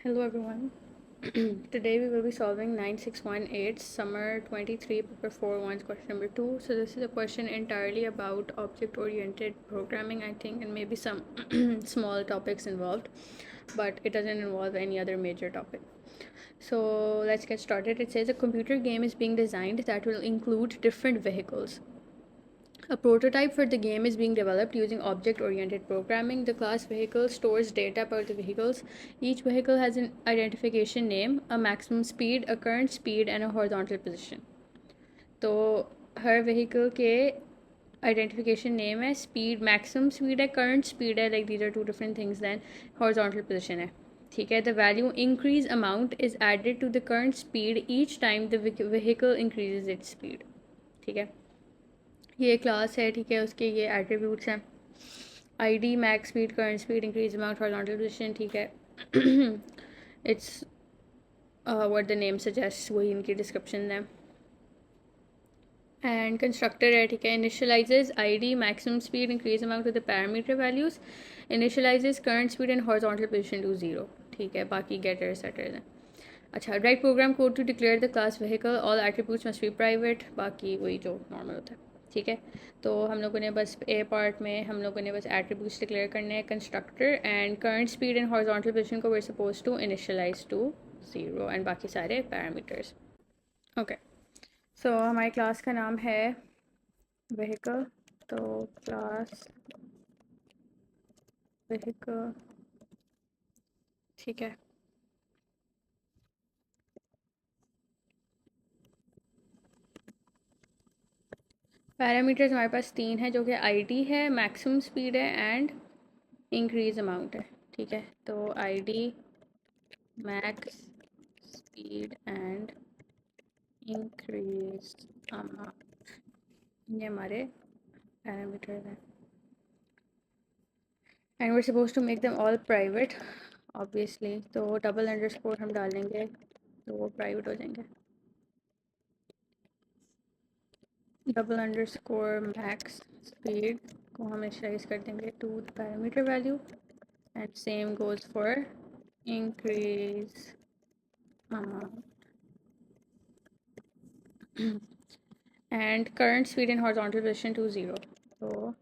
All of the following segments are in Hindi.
Hello everyone. Today we will be solving 9618 summer 23 paper 4 question number 2. So this is a question entirely about object oriented programming, I think, and maybe some small topics involved, but it doesn't involve any other major topic. So let's get started. It says a computer game is being designed that will include different vehicles. A prototype for the game is being developed using object-oriented programming. The class vehicle stores data about the vehicles. Each vehicle has an identification name, a maximum speed, a current speed, and a horizontal position. तो हर व्हीकल के आइडेंटिफिकेशन नेम है, स्पीड मैक्सिमम स्पीड है, करंट स्पीड है, like these are two different things, then horizontal position है. ठीक है. The value increase amount is added to the current speed each time the vehicle increases its speed. ठीक है. ये क्लास है. ठीक है. उसके ये एट्रीब्यूट्स हैं. ID, max speed, current speed, increase amount, horizontal position. ठीक है. It's what the name suggest, वही इनकी डिस्क्रिप्शन है. एंड कंस्ट्रक्टर है. ठीक है. Initialises ID, maximum speed, increase amount to the parameter values, initialises current speed and horizontal position to 0. ठीक है. बाकी गेटर सेटर्स हैं. अच्छा. Write program code to declare the class vehicle, all attributes must be private. बाकी वही जो नॉर्मल होता है. ठीक है. तो हम लोगों ने बस ए पार्ट में हम लोगों ने बस एट्रीब्यूट्स डिक्लेयर करने हैं. Constructor and current speed and horizontal position को we are suppose to initialise to 0 and बाकी सारे पैरामीटर्स. ओके. सो हमारी क्लास का नाम है व्हीकल. तो क्लास व्हीकल. ठीक है. पैरामीटर्स हमारे पास 3 है, जो कि आईडी है, मैक्सिमम स्पीड है एंड इंक्रीज अमाउंट है. ठीक है. तो ID, max speed and increase amount, ये हमारे पैरामीटर्स हैं. And we suppose to make them all private obviously. तो डबल अंडरस्कोर हम डालेंगे तो वो प्राइवेट हो जाएंगे. डबल अंडरस्कोर मैक्स स्पीड को हम इनिशियलाइज कर देंगे to the parameter value and same goes for increase amount and current speed in horizontal position to 0. तो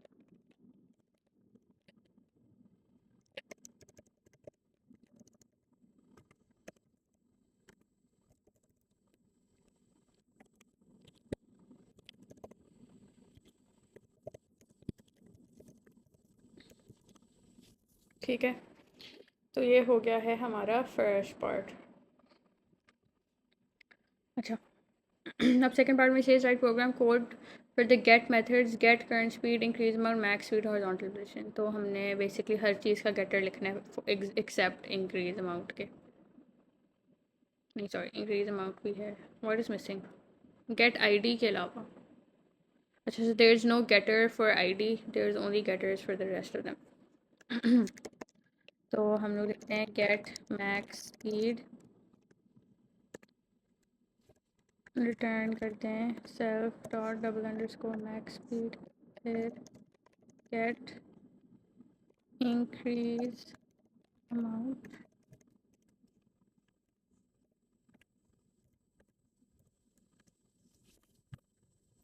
ठीक है. तो ये हो गया है हमारा फर्स्ट पार्ट. अच्छा. अब सेकंड पार्ट में says write program code for the get methods, get current speed, increase amount, max speed, horizontal position. तो हमने बेसिकली हर चीज़ का गेटर लिखना है एक्सेप्ट इंक्रीज अमाउंट के. नहीं सॉरी, इंक्रीज अमाउंट भी है. What is missing? Get ID के अलावा. अच्छा. So there is no getter for ID, there is only getters for the rest of them. तो हम लोग लिखते हैं गेट मैक्स स्पीड, रिटर्न करते हैं self dot double underscore max speed, फिर गेट इंक्रीज अमाउंट.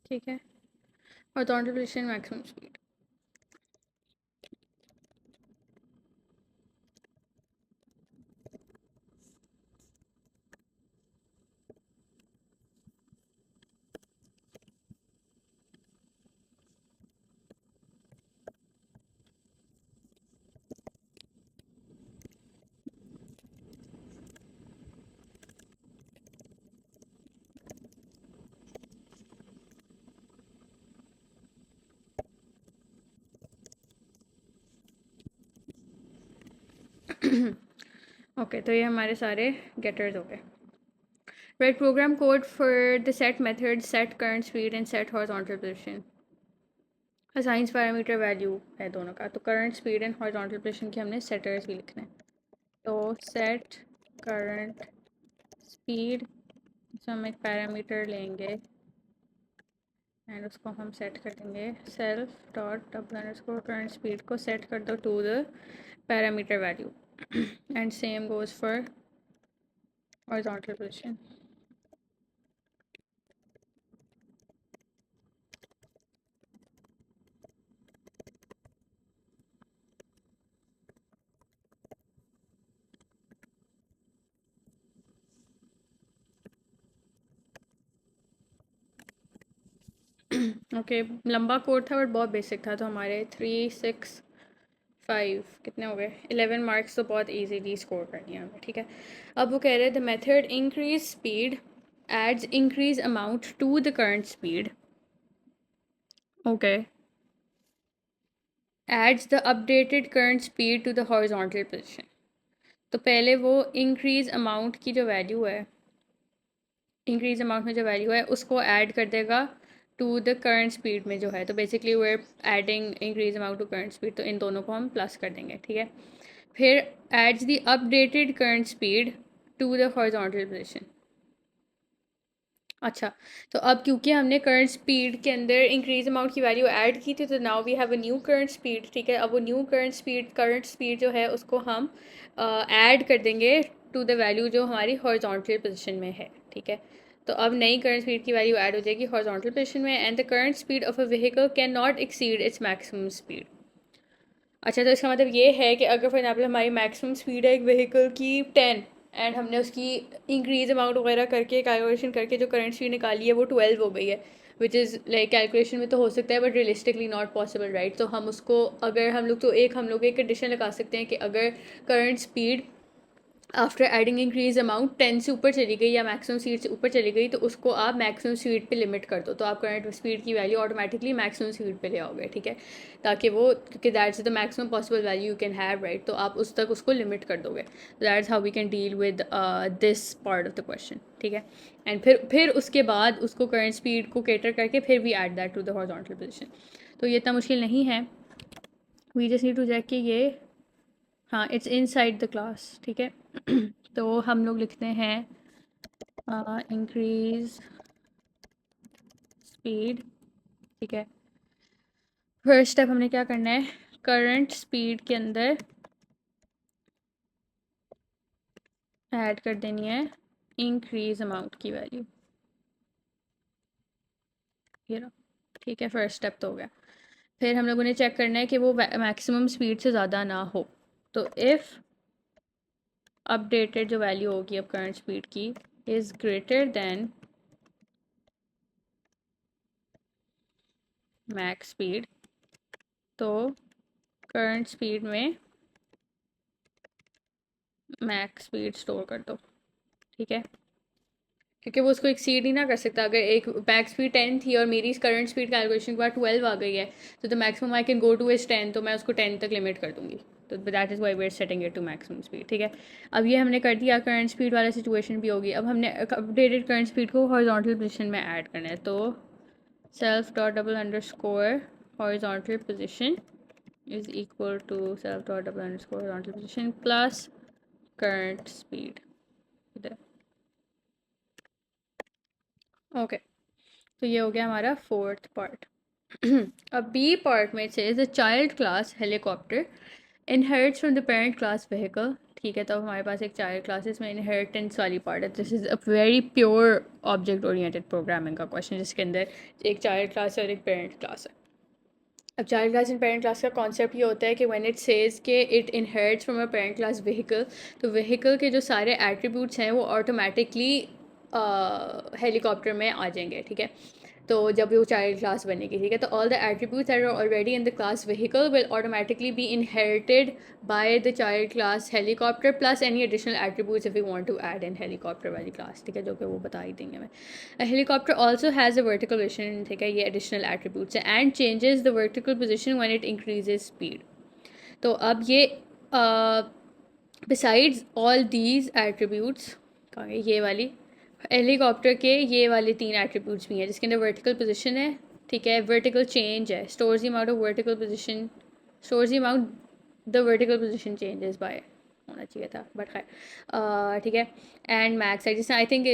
ठीक है. और पोजीशन, मैक्सिमम स्पीड. ओके. तो ये हमारे सारे गेटर्स हो गए. Write program code for the set method, set current speed and set horizontal position. Assigns parameter value है दोनों का. तो current speed and horizontal position के हमने सेटर्स भी लिखने हैं. तो सेट करंट स्पीड, इसमें हम एक पैरामीटर लेंगे एंड उसको हम सेट कर देंगे self dot double underscore current speed को सेट कर दो to the parameter value and same goes for horizontal position. Okay, लंबा कोड था बट बहुत बेसिक था, तो हमारे 3, 6, 5 कितने हो गए, 11 मार्क्स तो बहुत इजीली स्कोर कर लिया हमें, ठीक है। अब वो कह रहे हैं the method increase speed adds increase amount to the current speed, okay, adds the updated current speed to the horizontal position. तो पहले वो इंक्रीज अमाउंट की जो वैल्यू है, इंक्रीज अमाउंट में जो वैल्यू है उसको ऐड कर देगा टू द करंट स्पीड में जो है, तो basically we adding increase amount to current speed, तो इन दोनों को हम प्लस कर देंगे, ठीक है। फिर adds the updated current speed to the horizontal position. अच्छा, तो अब क्योंकि हमने करंट स्पीड के अंदर इंक्रीज अमाउंट की वैल्यू ऐड की थी, तो now we have a new current speed, ठीक है। अब वो न्यू करंट स्पीड जो है उसको हम ऐड कर देंगे टू द वैल्यू जो हमारी हॉरिजॉन्टल पोजीशन में है, ठीक है। तो अब नई करंट स्पीड की वैल्यू ऐड हो जाएगी हॉरिजॉन्टल पोजीशन में, and the current speed of a vehicle can not exceed its maximum speed. अच्छा, तो इसका मतलब ये है कि अगर फॉर एग्जाम्पल हमारी मैक्सिमम स्पीड है एक व्हीकल की 10, एंड हमने उसकी इंक्रीज अमाउंट वगैरह करके कैलकुलेशन करके जो करंट स्पीड निकाली है वो 12 हो गई है, विच इज़ लाइक कैलकुलेशन में तो हो सकता है but realistically not possible, right. तो हम उसको अगर हम लोग एक कंडीशन लगा सकते हैं कि अगर current speed after adding increase amount 10 से ऊपर चली गई या मैक्सिमम स्पीड से ऊपर चली गई, तो उसको आप मैक्सिमम स्पीड पे लिमिट कर दो, तो आप करंट स्पीड की वैल्यू ऑटोमेटिकली मैक्सिमम स्पीड पे ले आओगे, ठीक है। ताकि वो, क्योंकि that's the maximum possible value you can have, right, तो आप उस तक उसको लिमिट कर दोगे। That's how we can deal with this part of the question, ठीक है। एंड फिर उसके बाद उसको करंट स्पीड को कैटर करके फिर we add that to the horizontal position. तो ये इतना मुश्किल नहीं है, we just need to check कि ये, हाँ, इट्स इनसाइड द क्लास, ठीक है। तो हम लोग लिखते हैं इंक्रीज स्पीड, ठीक है। फर्स्ट स्टेप हमने क्या करना है, करंट स्पीड के अंदर ऐड कर देनी है इंक्रीज अमाउंट की वैल्यू, ये रहा, ठीक है। फर्स्ट स्टेप तो हो गया। फिर हम लोगों ने चेक करना है कि वो मैक्सिमम स्पीड से ज़्यादा ना हो, तो इफ़ अपडेटेड जो वैल्यू होगी अब करंट स्पीड की is greater than max speed, तो करंट स्पीड में मैक्स स्पीड स्टोर कर दो, ठीक है। क्योंकि वो उसको एक्सीड ही ना कर सकता, अगर एक मैक्स स्पीड 10 थी और मेरी करंट स्पीड कैलकुलेशन के बाद 12 आ गई है, तो the maximum I can go two is 10, तो मैं उसको 10 तक लिमिट कर दूंगी, तो that is why we are setting it to maximum speed, ठीक है। अब ये हमने कर दिया, करंट स्पीड वाला सिचुएशन भी होगी। अब हमने अपडेटेड करंट स्पीड को हॉरिजॉन्टल पोजीशन में ऐड करना है, तो self dot double underscore horizontal position is equal to self dot double underscore horizontal position plus current speed, okay. तो ये हो गया हमारा फोर्थ पार्ट। अब बी पार्ट में से the child class helicopter inherits from the parent class vehicle, ठीक है। तो हमारे पास एक चाइल्ड क्लास इसमें इनहेरिटेंस वाली पार्ट है, this is a very pure object oriented programming का क्वेश्चन, जिसके अंदर एक चाइल्ड क्लास है और एक पेरेंट क्लास है। अब child class and parent class का कॉन्सेप्ट ये होता है कि व्हेन इट सेज के it inherits from a parent class vehicle, तो व्हीकल के जो सारे एट्रीब्यूट्स हैं वो ऑटोमेटिकली हेलीकॉप्टर में आ जाएंगे, ठीक है। तो जब वो चाइल्ड क्लास बनेगी, ठीक है, तो all the attributes that are already in the class vehicle will automatically be inherited by the child class helicopter plus any additional attributes if we want to add in helicopter वाली क्लास, ठीक है, जो कि वो बता ही देंगे हमें। Helicopter also has a vertical position, ठीक है, ये एडिशनल एट्रीब्यूट्स हैं, and changes the vertical position when it increases speed. तो अब ये बिसाइड्स ऑल दीज एट्रीब्यूट्स, कहेंगे ये वाली हेलीकॉप्टर के ये वाले 3 एट्रीब्यूट्स भी हैं, जिसके अंदर वर्टिकल पोजीशन है, ठीक है, वर्टिकल चेंज है, stores the amount of vertical position, stores the amount the vertical position changes by, होना चाहिए था, बट खैर ठीक है। एंड मैक्स हाइट, जिससे आई थिंक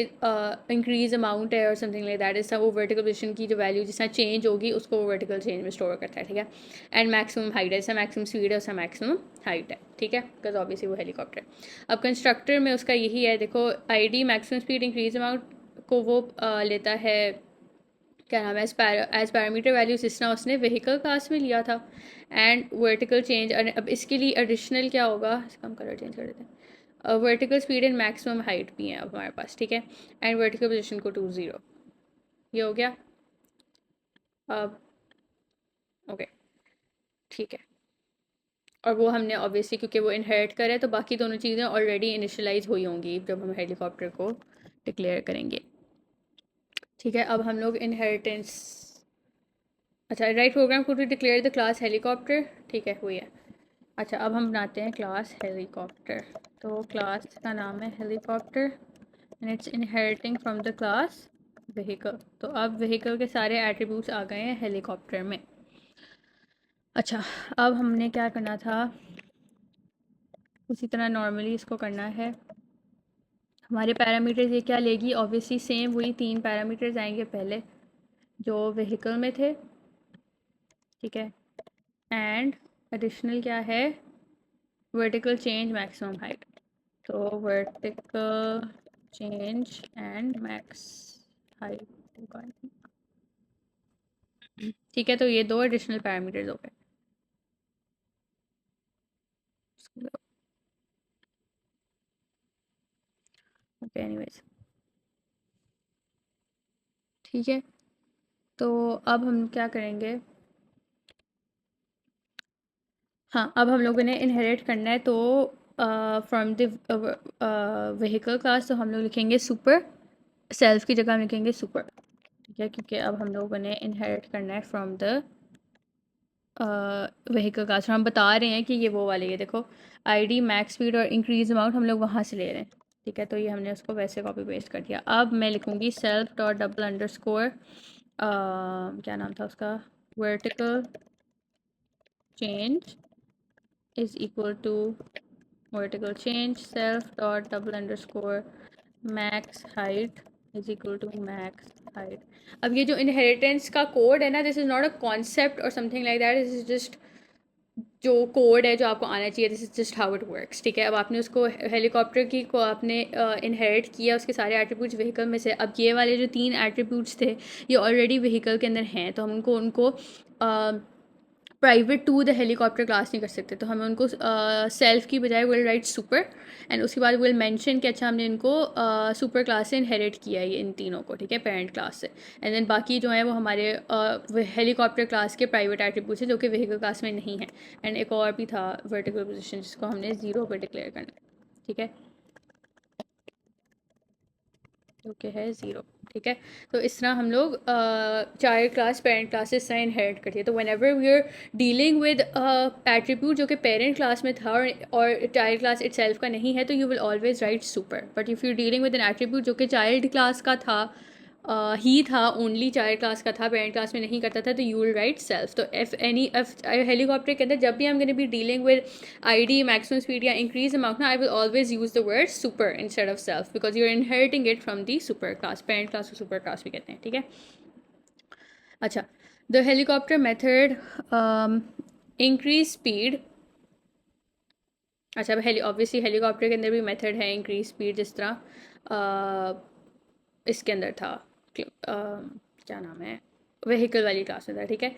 इंक्रीज अमाउंट है और समथिंग लाइक दैट, इससे वो वर्टिकल पोजीशन की जो वैल्यू जिससे चेंज होगी उसको वो वर्टिकल चेंज में स्टोर करता है, ठीक है। एंड मैक्सिमम हाइट है, जैसा मैक्सिमम स्पीड है उसका मैक्सिमम हाइट है, ठीक है, बिकॉज ऑब्वियसली वो हेलीकॉप्टर है। अब कंस्ट्रक्टर में उसका यही है, देखो ID maximum speed increase amount को वो लेता है, क्या नाम है, एज पैरामीटर वैल्यूज, जिस तरह उसने व्हीकल क्लास में लिया था। एंड वर्टिकल चेंज, अब इसके लिए एडिशनल क्या होगा, इसका हम कलर चेंज कर देते हैं, vertical speed and maximum height भी है अब हमारे पास, ठीक है। एंड वर्टिकल पोजीशन को 20, ये हो गया अब, ओके ठीक है। और वो हमने ऑब्वियसली क्योंकि वो इनहेरिट करे तो बाकी दोनों चीज़ें ऑलरेडी इनिशियलाइज हुई होंगी जब हम हेलीकॉप्टर को डिक्लेयर करेंगे, ठीक है। अब हम लोग इनहेरिटेंस, अच्छा, write program code to declare the class helicopter, ठीक है वही है। अच्छा, अब हम बनाते हैं क्लास हेलीकॉप्टर, तो क्लास का नाम है helicopter and it's inheriting from the class vehicle. तो अब व्हीकल के सारे एट्रीब्यूट्स आ गए हैं हेलीकॉप्टर में। अच्छा, अब हमने क्या करना था, उसी तरह नॉर्मली इसको करना है। हमारे पैरामीटर्स ये क्या लेगी, ऑब्वियसली सेम वही 3 पैरामीटर्स आएंगे पहले जो व्हीकल में थे, ठीक है। एंड एडिशनल क्या है, वर्टिकल चेंज मैक्सिमम हाइट, तो vertical change and max height, ठीक है। तो ये 2 एडिशनल पैरामीटर्स हो गए। ओके एनीवेज, ठीक है। तो अब हम क्या करेंगे, हाँ, अब हम लोगों ने इनहेरिट करना है, तो फ्रॉम द व्हीकल क्लास तो हम लोग लिखेंगे सुपर, सेल्फ की जगह हम लिखेंगे सुपर, ठीक है, क्योंकि अब हम लोगों ने इनहेरिट करना है फ्रॉम द व्हीकल क्लास। हम बता रहे हैं कि ये वो वाले, ये देखो आईडी मैक्स स्पीड और इंक्रीज अमाउंट हम लोग वहाँ से ले रहे हैं, ठीक है। तो ये हमने उसको वैसे कॉपी पेस्ट कर दिया। अब मैं लिखूँगी सेल्फ डॉट डबल अंडरस्कोर, क्या नाम था उसका, vertical change is equal to vertical change self dot double underscore max height is equal to max height. अब ये जो इनहेरिटेंस का कोड है ना, this is not a concept और something like that, this is just जो कोड है जो आपको आना चाहिए, this is just how it works, ठीक है। अब आपने उसको हेलीकॉप्टर की को आपने इनहेरिट किया उसके सारे एट्रीब्यूट्स व्हीकल में से। अब ये वाले जो 3 एट्रीब्यूट्स थे ये ऑलरेडी व्हीकल के अंदर हैं, तो हम उनको private to the helicopter class नहीं कर सकते, तो हमें उनको सेल्फ की बजाय विल राइट सुपर, एंड उसके बाद विल मेंशन कि अच्छा हमने इनको सुपर क्लास से इनहेरिट किया है, ये इन तीनों को, ठीक है, पेरेंट क्लास से। एंड देन बाकी जो है वो हमारे हेलीकॉप्टर क्लास के प्राइवेट एट्रीब्यूट्स हैं जो कि व्हीकल क्लास में नहीं है। एंड एक और भी था वर्टिकल पोजीशन जिसको हमने 0 पर डिक्लेयर करना, ठीक है, ओके है 0, ठीक है। तो इस तरह हम लोग चाइल्ड क्लास पेरेंट क्लास से इस तरह इनहेरिट करती है। तो whenever we are dealing with attribute जो कि पेरेंट क्लास में था और चाइल्ड क्लास इटसेल्फ का नहीं है, तो you will always right super. But if you dealing with N attribute जो कि चाइल्ड क्लास का था, ही था, ओनली चाइल्ड क्लास का था, पेरेंट क्लास में नहीं करता था, तो यू विल राइट सेल्फ। तो एफ एनी एफ हेलीकॉप्टर के अंदर जब भी हम going to be dealing with ID maximum speed या इंक्रीज अमाउंट ना, I will always use the word super instead of self, because you are inheriting it from the super class, parent class को सुपर क्लास भी कहते हैं, ठीक है। अच्छा, the helicopter method increase speed, अच्छा, ऑब्वियसली हेलीकॉप्टर के अंदर भी मेथड है इंक्रीज स्पीड, जिस तरह इसके अंदर था, क्या नाम है, व्हीकल वाली क्लास में था, ठीक है।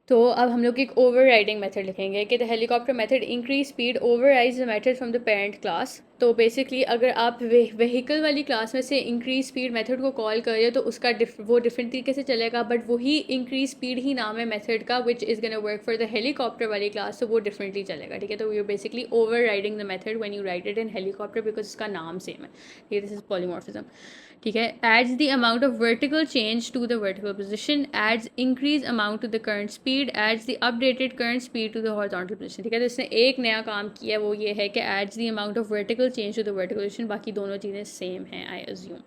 तो अब हम लोग एक ओवर राइडिंग मेथड लिखेंगे कि the helicopter method increase speed over rise the method from the parent class. तो बेसिकली अगर आप व्हीकल वाली क्लास में से इंक्रीज स्पीड मेथड को कॉल करें तो उसका वो डिफरेंट तरीके से चलेगा, बट वही इंक्रीज स्पीड ही नाम है मेथड का, which is gonna work for the helicopter वाली क्लास, तो वो डिफरेंटली चलेगा, ठीक है। तो you basically over riding the method when you right it in helicopter because उसका नाम सेम है, ये दिस इज पॉलीमॉर्फिज्म, ठीक है। Adds the amount of vertical change to the vertical position, adds increase amount to the current speed, adds the updated current speed to the horizontal position, ठीक है। तो इसने एक नया काम किया, वो ये है कि adds the amount of vertical change to the vertical position, बाकी दोनों चीज़ें सेम हैं आई अज्यूम।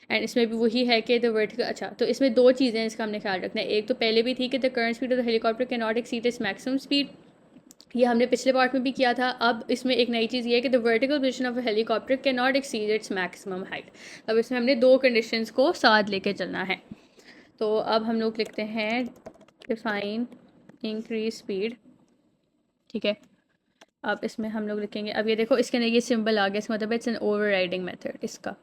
एंड इसमें भी वही है कि द वर्टिकल, अच्छा, तो इसमें 2 चीज़ें इसका हमने ख्याल रखना है। एक तो पहले भी थी कि the current speed of the helicopter can not exceed its maximum speed, ये हमने पिछले पार्ट में भी किया था। अब इसमें एक नई चीज़ ये है कि the vertical position of a helicopter can not exceed its maximum height. अब इसमें हमने दो कंडीशंस को साथ लेके चलना है। तो अब हम लोग लिखते हैं डिफाइन इंक्रीज स्पीड, ठीक है। अब इसमें हम लोग लिखेंगे, अब ये देखो इसके अंदर ये सिंबल आ गया, इसका मतलब इट्स एन ओवरराइडिंग मेथड इसका,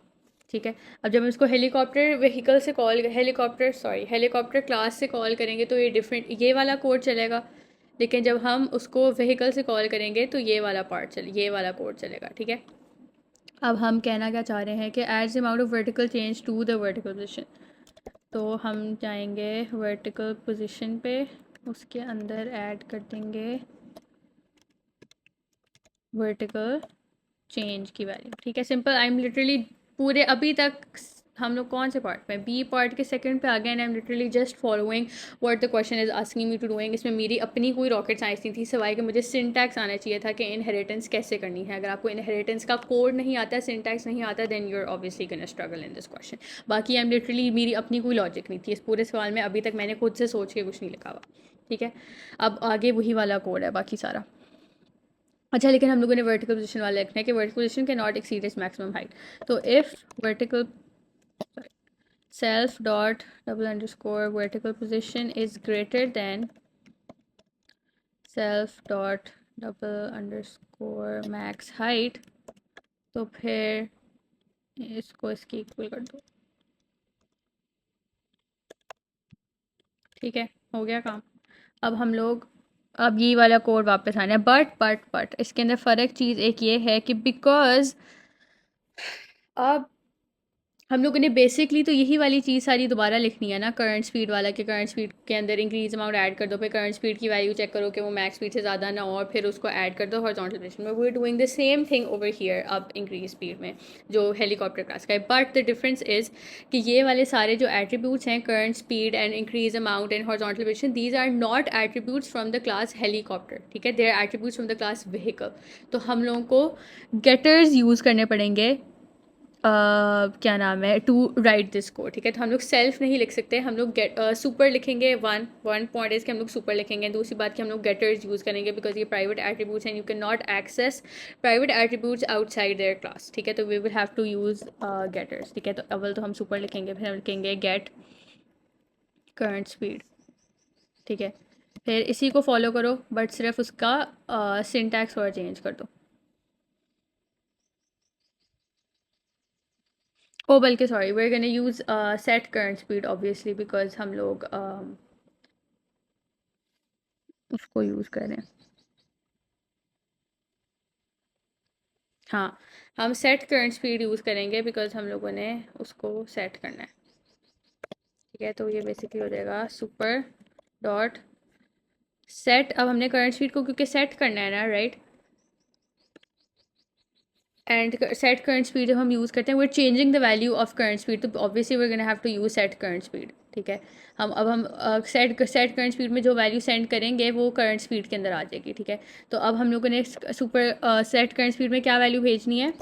ठीक है। अब जब हम इसको हेलीकॉप्टर व्हीकल से कॉल हेलीकॉप्टर क्लास से कॉल करेंगे तो ये डिफरेंट ये वाला कोड चलेगा, लेकिन जब हम उसको व्हीकल से कॉल करेंगे तो ये वाला ये वाला कोड चलेगा, ठीक है। अब हम कहना क्या चाह रहे हैं कि adds amount of vertical change to the vertical position, तो हम जाएंगे वर्टिकल पोजीशन पे, उसके अंदर ऐड कर देंगे वर्टिकल चेंज की वैल्यू, ठीक है। सिंपल, आई एम लिटरली पूरे अभी तक हम लोग कौन से पार्ट में, बी पार्ट के सेकंड पे आ गए, and I am literally just following what the question is asking me to doing. इसमें मेरी अपनी कोई रॉकेट साइंस नहीं थी, सिवाय कि मुझे सिंटैक्स आना चाहिए था कि इनहेरिटेंस कैसे करनी है। अगर आपको इनहेरिटेंस का कोड नहीं आता, सिंटैक्स नहीं आता, then you are obviously gonna struggle in this question. बाकी आई एम लिटरली मेरी अपनी कोई लॉजिक नहीं थी इस पूरे सवाल में, अभी तक मैंने खुद से सोच के कुछ नहीं लिखा हुआ, ठीक है। अब आगे वही वाला कोड है बाकी सारा। अच्छा, लेकिन हम लोगों ने वर्टिकल पोजीशन वाला लिखना है कि vertical position can not exceed its maximum height. तो if vertical self dot double underscore vertical position is greater than self dot double underscore max height, तो फिर इसको इसकी इक्वल कर दो, ठीक है। हो गया काम। अब हम लोग अब ये वाला कोड वापस आना है, बट इसके अंदर फ़र्क चीज़ एक ये है कि बिकॉज अब हम लोगों ने बेसिकली तो यही वाली चीज़ सारी दोबारा लिखनी है ना, करंट स्पीड वाला, कि करंट स्पीड के अंदर इंक्रीज अमाउंट ऐड कर दो, फिर करंट स्पीड की वैल्यू चेक करो कि वो मैक्स स्पीड से ज़्यादा ना हो, और फिर उसको ऐड कर दो हॉरिजॉन्टल पोजीशन में। We are doing the same thing over here अब इंक्रीज स्पीड में जो हेलीकॉप्टर क्लास का है, बट द डिफरेंस इज़ कि ये वाले सारे जो एट्रीब्यूट्स हैं, current speed and increase amount and horizontal position, these are not attributes from the class helicopter, ठीक है। They are attributes from the class vehicle. तो हम लोगों को गेटर्स यूज़ करने पड़ेंगे, क्या नाम है, टू राइट दिस कोड, ठीक है। तो हम लोग सेल्फ नहीं लिख सकते, हम लोग गेट सुपर लिखेंगे। वन पॉइंट इज़ कि हम लोग सुपर लिखेंगे। दूसरी बात कि हम लोग गेटर्स यूज़ करेंगे बिकॉज ये प्राइवेट एट्रीब्यूट्स हैं, you can not access private attributes outside their class, ठीक है। तो we will have to use getters, ठीक है। तो अव्वल तो हम सुपर लिखेंगे, फिर हम लिखेंगे गेट करंट स्पीड, ठीक है। फिर इसी को फॉलो करो, बट सिर्फ उसका सिंटैक्स और चेंज कर दो। ओ बल्कि sorry, we are gonna use set current speed obviously, because हम लोग उसको यूज़ करें। हाँ, हम सेट करंट स्पीड यूज़ करेंगे बिकॉज हम लोगों ने उसको सेट करना है, ठीक है। तो ये बेसिकली हो जाएगा सुपर डॉट सेट। अब हमने करंट स्पीड को क्योंकि सेट करना है ना, right, and set current speed जब हम यूज़ करते हैं, we are changing the value of current speed, तो obviously we are gonna have to use set current speed, ठीक है। हम सेट करंट स्पीड में जो वैल्यू सेंड करेंगे वो करंट स्पीड के अंदर आ जाएगी, ठीक है। तो अब हम लोगों ने सुपर सेट करंट स्पीड में क्या वैल्यू भेजनी है,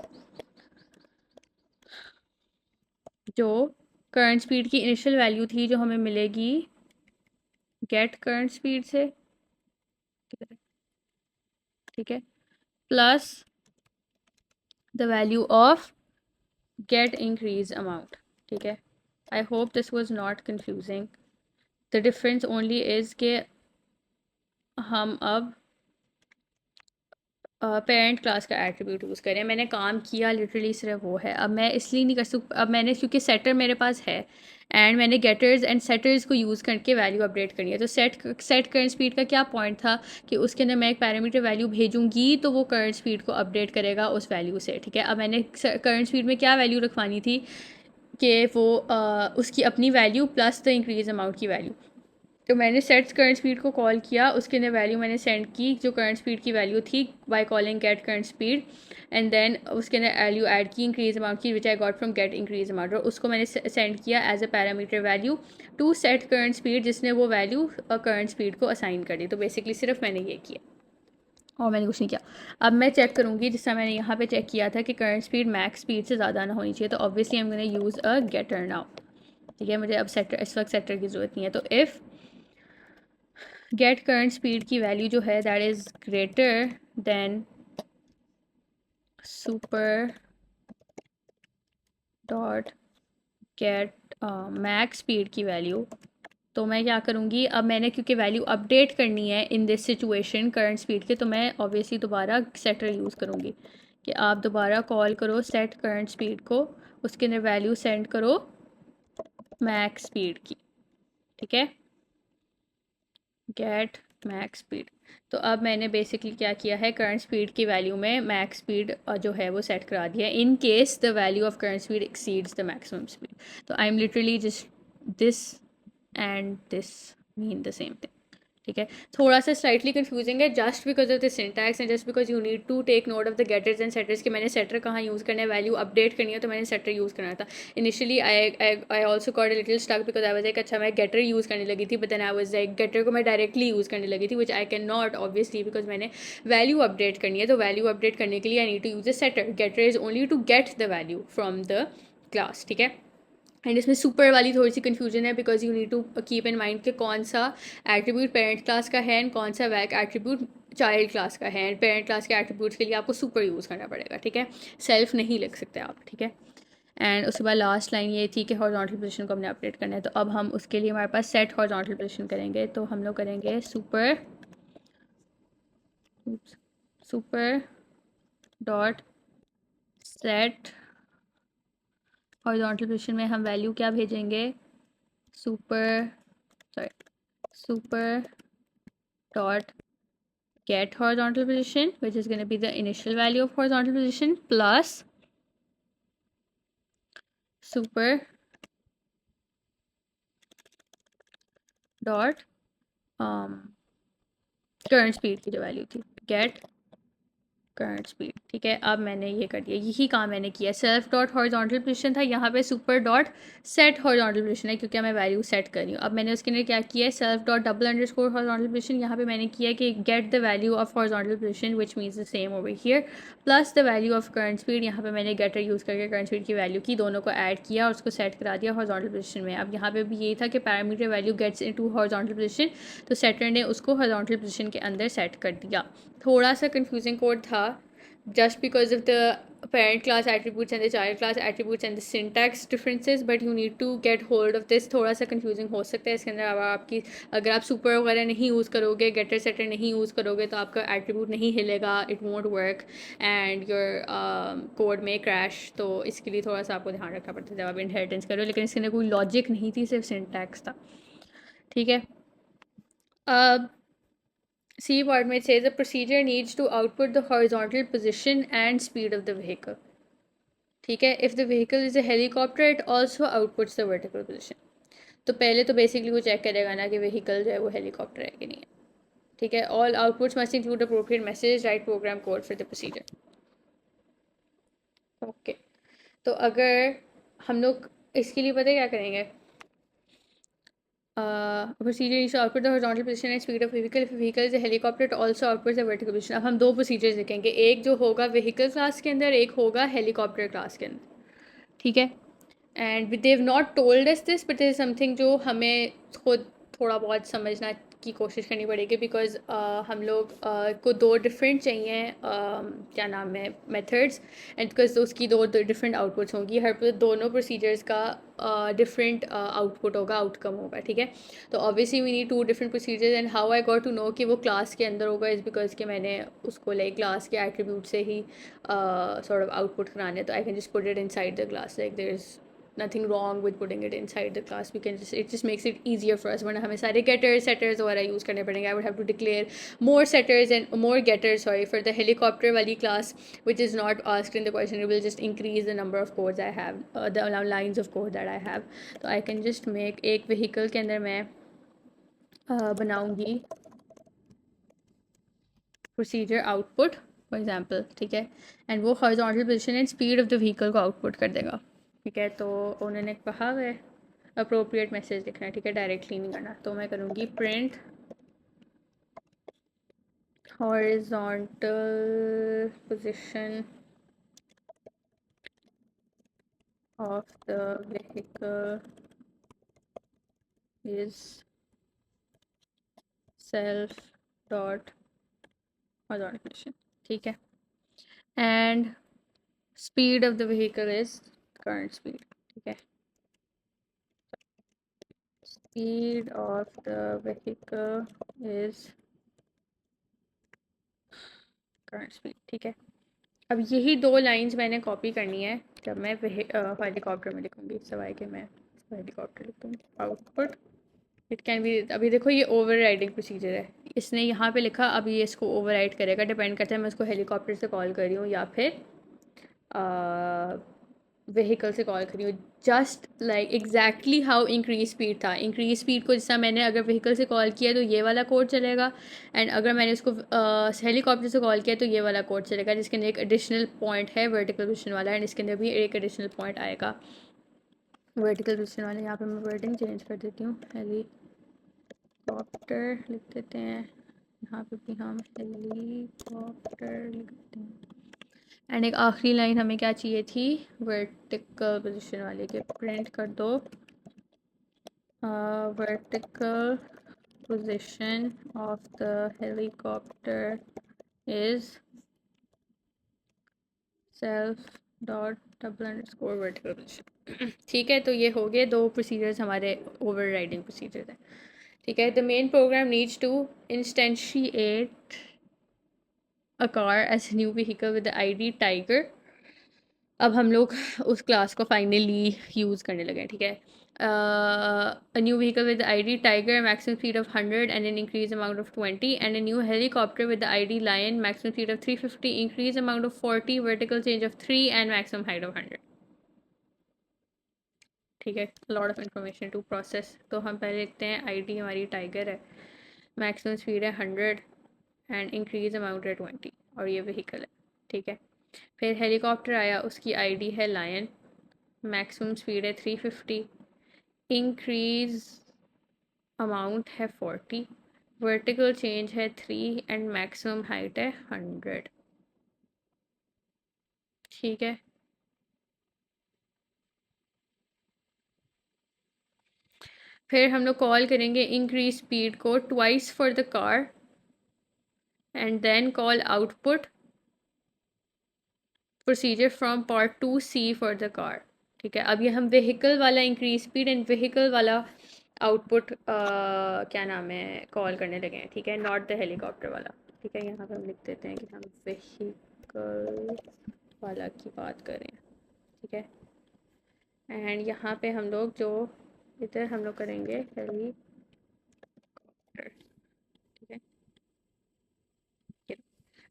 जो करंट स्पीड की इनिशियल वैल्यू थी जो हमें मिलेगी गेट करंट स्पीड से, ठीक है, plus the value of gate increase amount, ठीक है। I hope this was not confusing. The difference only is के हम अब पेरेंट क्लास का एट्रीब्यूट यूज़ करें। मैंने काम किया लिटरली सिर्फ वो है। अब मैं इसलिए नहीं कर सकती, अब मैंने क्योंकि सेटर मेरे पास है एंड मैंने गेटर्स एंड सेटर्स को यूज़ करके वैल्यू अपडेट करनी है। तो सेट करंट स्पीड का क्या पॉइंट था कि उसके अंदर मैं एक पैरामीटर वैल्यू भेजूंगी तो वो करंट स्पीड को अपडेट करेगा उस वैल्यू से, ठीक है। अब मैंने करंट स्पीड में क्या वैल्यू रखवानी थी कि वो उसकी अपनी value plus the increase amount की वैल्यू। तो मैंने सेट करंट स्पीड को कॉल किया, उसके अंदर वैल्यू मैंने सेंड की जो करंट स्पीड की वैल्यू थी by calling get current speed, and then उसके अंदर वैल्यू ऐड की इंक्रीज अमाउंट की which I got from get increase amount, और उसको मैंने सेंड किया as a parameter value to set current speed, जिसने वो वैल्यू करंट स्पीड को असाइन कर दी। तो बेसिकली सिर्फ मैंने ये किया और मैंने कुछ नहीं किया। अब मैं चेक करूँगी, जिस तरह मैंने यहाँ पे चेक किया था कि करंट स्पीड मैक्स स्पीड से ज़्यादा ना होनी चाहिए, तो obviously I am gonna use a getter now, ठीक है। मुझे अब सेटर इस वक्त सेटर की ज़रूरत नहीं है। तो इफ़ गेट करंट स्पीड की वैल्यू जो है that is greater than super dot gate max speed की वैल्यू। तो मैं क्या करूँगी, अब मैंने क्योंकि वैल्यू अपडेट करनी है in this situation current speed के, तो मैं ऑब्वियसली दोबारा सेटर यूज़ करूँगी कि आप दोबारा कॉल करो सेट करंट स्पीड को, उसके अंदर वैल्यू सेंड करो मैक्स स्पीड की, ठीक है, गेट मैक्स स्पीड। तो अब मैंने बेसिकली क्या किया है, करंट स्पीड की वैल्यू में मैक्स स्पीड जो है वो सेट करा दिया है in case the value of current speed exceeds the maximum speed. तो I am literally just this and this mean the same thing, ठीक है। थोड़ा सा स्लाइटली कंफ्यूजिंग है just because of the syntax and just because you need to take note of the getters and setters कि मैंने सेटर कहाँ यूज़ करना है, वैल्यू अपडेट करनी है तो मैंने सेटर यूज़ करना था। Initially I also got a little stuck because I was like अच्छा मैं गेटर यूज़ करने लगी थी, but then I was like getter को मैं डायरेक्टली यूज़ करने लगी थी, which I can not obviously because मैंने वैल्यू अपडेट करनी है। तो वैल्यू अपडेट करने के लिए I need to use a setter, getter is only to get the value from the class, ठीक है। एंड इसमें सुपर वाली थोड़ी सी कन्फ्यूजन है because you need to keep in mind कि कौन सा एट्रीब्यूट पेरेंट क्लास का है एंड कौन सा वैक एट्रीब्यूट चाइल्ड क्लास का है। एंड पेरेंट क्लास के एट्रीब्यूट्स के लिए आपको सुपर यूज़ करना पड़ेगा, ठीक है, सेल्फ नहीं लिख सकते आप, ठीक है। एंड उसके बाद लास्ट लाइन ये थी कि हॉरिजॉन्टल पोजीशन को हमने अपडेट करना है, तो अब हम उसके लिए हमारे पास सेट हॉरिजॉन्टल पोजीशन करेंगे। तो हम लोग करेंगे super dot set horizontal position में हम वैल्यू क्या भेजेंगे, super sorry super dot get horizontal position, which is going to be the initial value of horizontal position, plus super dot current speed की जो वैल्यू थी, get करंट स्पीड, ठीक है। अब मैंने ये कर दिया, यही काम मैंने किया। सेल्फ डॉट हॉरिजॉन्टल पोजीशन था, यहाँ पे super dot set horizontal position है क्योंकि मैं वैल्यू सेट कर रही हूँ। अब मैंने उसके अंदर क्या किया है, self dot double underscore horizontal position, यहाँ पे मैंने किया कि gate the value of horizontal position which means the same over here, plus the value of current speed. यहाँ पे मैंने गेटर यूज़ करके करंट स्पीड की वैल्यू की, दोनों को ऐड किया और उसको सेट करा दिया हॉरिजॉन्टल पोजीशन में। अब यहाँ पे भी यही था कि parameter value gets into horizontal position, तो सेटर ने उसको हॉरिजॉन्टल पोजीशन के अंदर सेट कर दिया। थोड़ा सा कंफ्यूजिंग कोड था just because of the parent class attributes and the child class attributes and the syntax differences, but you need to get hold of this। थोड़ा सा confusing हो सकता है इसके अंदर। अब आपकी अगर आप super वगैरह नहीं यूज़ करोगे, getter setter नहीं यूज़ करोगे तो आपका attribute नहीं हिलेगा, it won't work and your code में crash। तो इसके लिए थोड़ा सा आपको ध्यान रखना पड़ता है जब आप inheritance करो, लेकिन इसके अंदर कोई logic नहीं थी, सिर्फ syntax था, ठीक है। अब C part में it says the procedure needs to output the horizontal position and speed of the vehicle, ठीक है। If the vehicle is a helicopter it also outputs the vertical position. तो पहले तो बेसिकली वो चेक करेगा ना कि व्हीकल जो है वो हेलीकॉप्टर है कि नहीं है, ठीक है। All outputs must include appropriate message, write program code for the procedure, okay. तो अगर हम लोग इसके लिए पता है क्या करेंगे, procedure needs to output the horizontal position and speed of vehicle. If vehicle is a helicopter it also outputs the vertical position। अब हम दो प्रोसीजर्स लिखेंगे, एक जो होगा व्हीकल क्लास के अंदर, एक होगा हेलीकॉप्टर क्लास के अंदर, ठीक है। And they've not told us this but is something जो हमें खुद थोड़ा बहुत समझना की कोशिश करनी पड़ेगी बिकॉज हम लोग को दो डिफरेंट चाहिए क्या नाम है मेथड्स, एंड बिकॉज उसकी दो डिफरेंट आउटपुट्स होंगी, हर दोनों प्रोसीजर्स का डिफरेंट आउटपुट होगा, आउटकम होगा, ठीक है। तो obviously we need to different procedures and how I got to know कि वो क्लास के अंदर होगा इज़ बिकॉज कि मैंने उसको लाइक क्लास के एट्रीब्यूट से ही सॉर्ट ऑफ आउटपुट कराने हैं, तो I can just put it inside the class, like there is nothing wrong with putting it inside the class। We can just, it just makes it easier for us, वरना हमें सारे getters setters वगैरह यूज़ करने पड़ेंगे। I would have to declare more setters and more getters, sorry, for the helicopter वाली class which is not asked in the question। it will just increase the number of codes I have, the lines of code that I have। तो I can just make एक vehicle के अंदर मैं बनाऊँगी procedure output for example, ठीक है, and वो horizontal position and speed of the vehicle को output कर देगा, ठीक है। तो उन्होंने कहा है अप्रोप्रिएट मैसेज लिखना है, ठीक है, डायरेक्टली नहीं करना। तो मैं करूँगी print horizontal position of the vehicle is self dot horizontal position, ठीक है। And speed of the vehicle is current speed, ठीक है। Speed of the vehicle is current speed, ठीक है। अब यही दो लाइंस मैंने कॉपी करनी है जब मैं हेलीकॉप्टर में लिखूंगी, सवाई के मैं हेलीकॉप्टर लिखूंगी। आउटपुट इट कैन बी, अभी देखो ये ओवर राइडिंग प्रोसीजर है, इसने यहाँ पे लिखा, अब ये इसको ओवर राइड करेगा, डिपेंड करता है मैं उसको हेलीकॉप्टर से कॉल कर रही हूँ या फिर व्हीकल से कॉल करी हूँ। Just like exactly how increase speed था, इंक्रीज स्पीड को जैसा मैंने अगर व्हीकल से कॉल किया तो ये वाला कोड चलेगा, एंड अगर मैंने उसको हेलीकॉप्टर से कॉल किया तो ये वाला कोड चलेगा, जिसके अंदर एक एडिशनल पॉइंट है वर्टिकल पोजीशन वाला, एंड इसके अंदर भी एक एडिशनल पॉइंट आएगा वर्टिकल पोजीशन वाला। यहाँ पे मैं वर्डिंग चेंज कर देती हूँ, हेलीकॉप्टर लिख देते हैं, यहाँ पे भी हम हेलीकॉप्टर लिख देते हैं। एंड एक आखिरी लाइन हमें क्या चाहिए थी, वर्टिकल पोजीशन वाले के, प्रिंट कर दो vertical position of the helicopter is self dot double underscore vertical position, ठीक है। तो ये हो गए दो प्रोसीजर्स हमारे ओवर राइडिंग प्रोसीजर्स हैं, ठीक है। The main program needs to instantiate a car as a new vehicle with the ID Tiger। अब हम लोग उस क्लास को फाइनली यूज़ करने लगे हैं, ठीक है। A new vehicle with the ID Tiger, maximum speed of 100 and an increased amount of 20, and a new helicopter with the ID Lion, maximum speed of 350, increased amount of 40, vertical change of 3 and maximum height of 100, ठीक है। Lot of information to process. तो हम पहले लिखते हैं ID हमारी टाइगर है, मैक्सिमम स्पीड है 100 एंड इंक्रीज अमाउंट है 20, और ये व्हीकल है, ठीक है। फिर हेलीकॉप्टर आया, उसकी आईडी है लायन, मैक्सिमम स्पीड है 350, इंक्रीज अमाउंट है 40, वर्टिकल चेंज है 3 एंड मैक्सिमम हाइट है 100, ठीक है। फिर हम लोग कॉल करेंगे इंक्रीज स्पीड को twice for the car and then call output procedure from part 2C for the car, ठीक है। अब ये हम व्हीकल वाला इंक्रीज स्पीड एंड व्हीकल वाला आउटपुट क्या नाम है कॉल करने लगे हैं, ठीक है, नॉट द हेलीकॉप्टर वाला, ठीक है। यहाँ पे हम लिख देते हैं कि हम व्हीकल वाला की बात करें, ठीक है। एंड यहाँ पे हम लोग जो इधर हम लोग करेंगे हेलीकॉप्टर, ठीक है।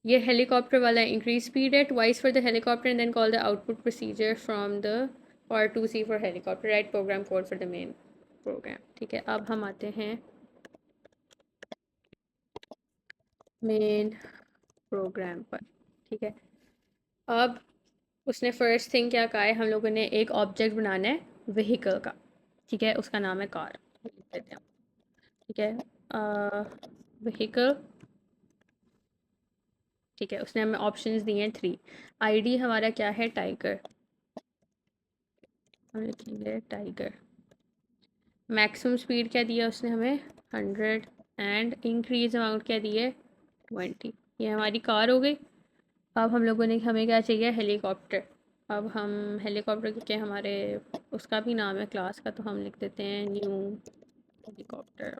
ये हेलीकॉप्टर वाला इंक्रीज स्पीड है, twice for the helicopter and then call the output procedure from the part 2C for helicopter, right program code for the main program, ठीक है। अब हम आते हैं मेन प्रोग्राम पर, ठीक है। अब उसने फर्स्ट थिंग क्या कहा है, हम लोगों ने एक ऑब्जेक्ट बनाना है व्हीकल का, ठीक है, उसका नाम है कार, लिख देते हैं, ठीक है। व्हीकल, ठीक है। उसने हमें ऑप्शंस दिए हैं 3, आईडी हमारा क्या है टाइगर, हम लिखेंगे टाइगर, मैक्सिमम स्पीड क्या दिया उसने हमें 100 एंड इंक्रीज अमाउंट क्या दिए 20, ये हमारी कार हो गई। अब हम लोगों ने हमें क्या चाहिए हेलीकॉप्टर, अब हम हेलीकॉप्टर के हमारे उसका भी नाम है क्लास का, तो हम लिख देते हैं न्यू हेलीकॉप्टर,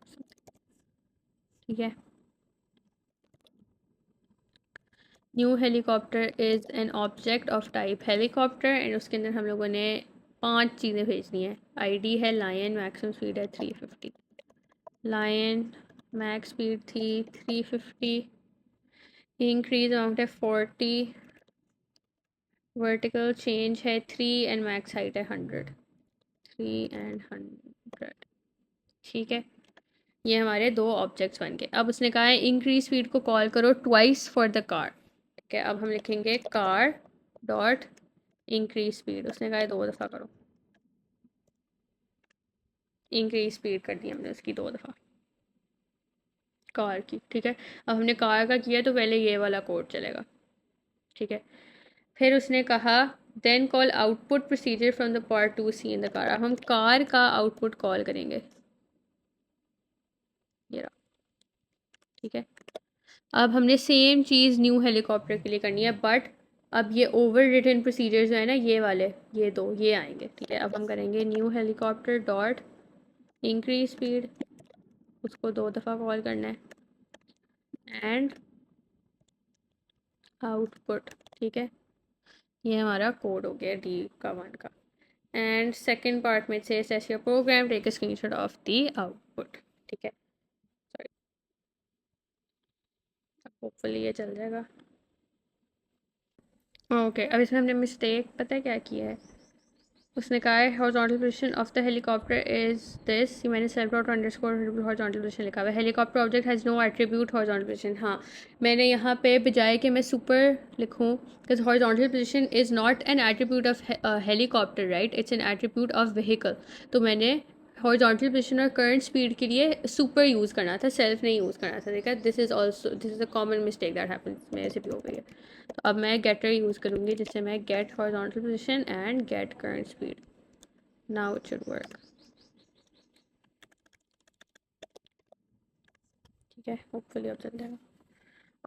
ठीक है। New helicopter is an object of type helicopter, and उसके अंदर हम लोगों ने 5 चीज़ें भेजनी है। आईडी है लायन, मैक्सिमम स्पीड है 350, लायन मैक्स स्पीड थी 350, इंक्रीज अमाउंट है 40, वर्टिकल चेंज है 3 एंड मैक्स हाइट है 100, 3 एंड 100, ठीक है। ये हमारे दो ऑब्जेक्ट्स बन गए। अब उसने कहा है इंक्रीज स्पीड को कॉल करो ट्वाइस फॉर द कार, ठीक है। अब हम लिखेंगे कार डॉट इंक्रीज स्पीड, उसने कहा है 2 दफ़ा करो, इंक्रीज स्पीड कर दी हमने उसकी 2 दफ़ा कार की, ठीक है। अब हमने कार का किया तो पहले ये वाला कोड चलेगा, ठीक है। फिर उसने कहा then call output procedure from the part 2C in the car, अब हम कार का आउटपुट कॉल करेंगे, ये रहा, ठीक है। अब हमने सेम चीज़ न्यू हेलीकॉप्टर के लिए करनी है, बट अब ये ओवर रिटन प्रोसीजर जो है ना, ये वाले, ये दो, ये आएंगे। ठीक है, अब हम करेंगे new helicopter dot increase speed, उसको 2 दफ़ा कॉल करना है, एंड आउटपुट। ठीक है, ये हमारा कोड हो गया डी का 1 का। एंड सेकेंड पार्ट में से सेस your program, take a screenshot of the output. ठीक है, सॉरी, होपफुली ये चल जाएगा। ओके, अब इसमें हमने मिस्टेक पता है क्या किया है। उसने कहा है horizontal position of the helicopter is this, मैंने self dot underscore horizontal position लिखा हुआ है। Helicopter object has no attribute horizontal position. हाँ, मैंने यहाँ पे बजाय कि मैं सुपर लिखूँ, because horizontal position is not an attribute of helicopter, right, it's an attribute of vehicle. तो मैंने हॉरिजॉन्टल पोजीशन और करंट स्पीड के लिए सुपर यूज़ करना था, सेल्फ नहीं यूज़ करना था। देखा, this is a common mistake that happens, मेरे से भी हो गई है। तो अब मैं गेटर यूज़ करूँगी, जिससे मैं get horizontal position and get current speed. Now it should work. ठीक है, hopefully अब चल जाएगा।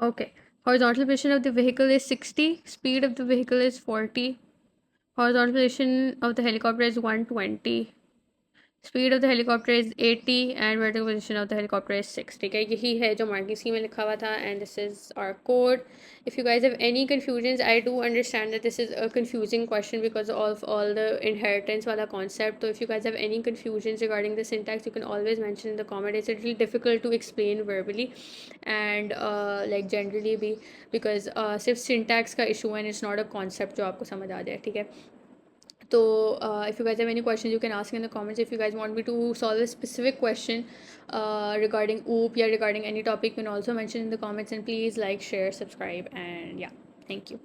Okay, horizontal position of the vehicle is 60, speed of the vehicle is 40, horizontal position of the helicopter is 120, speed of the helicopter is 80 and vertical position of the helicopter is 6। ठीक है, यही है जो मार्किंग स्कीम में लिखा हुआ था, and this is our code. If you guys have any confusion, I do understand that this is a confusing question because of all the inheritance वाला कॉन्सेप्ट। तो if you guys have any confusion regarding the syntax, you can always mention in the comment. It's little difficult to explain verbally and like generally भी, बिकॉज सिर्फ सिंटैक्स का इशू है and it's not a concept जो आपको समझ आ जाए। ठीक है, so if you guys have any questions, you can ask in the comments. If you guys want me to solve a specific question regarding OOP or regarding any topic, you can also mention in the comments. And please like, share, subscribe, and yeah, thank you.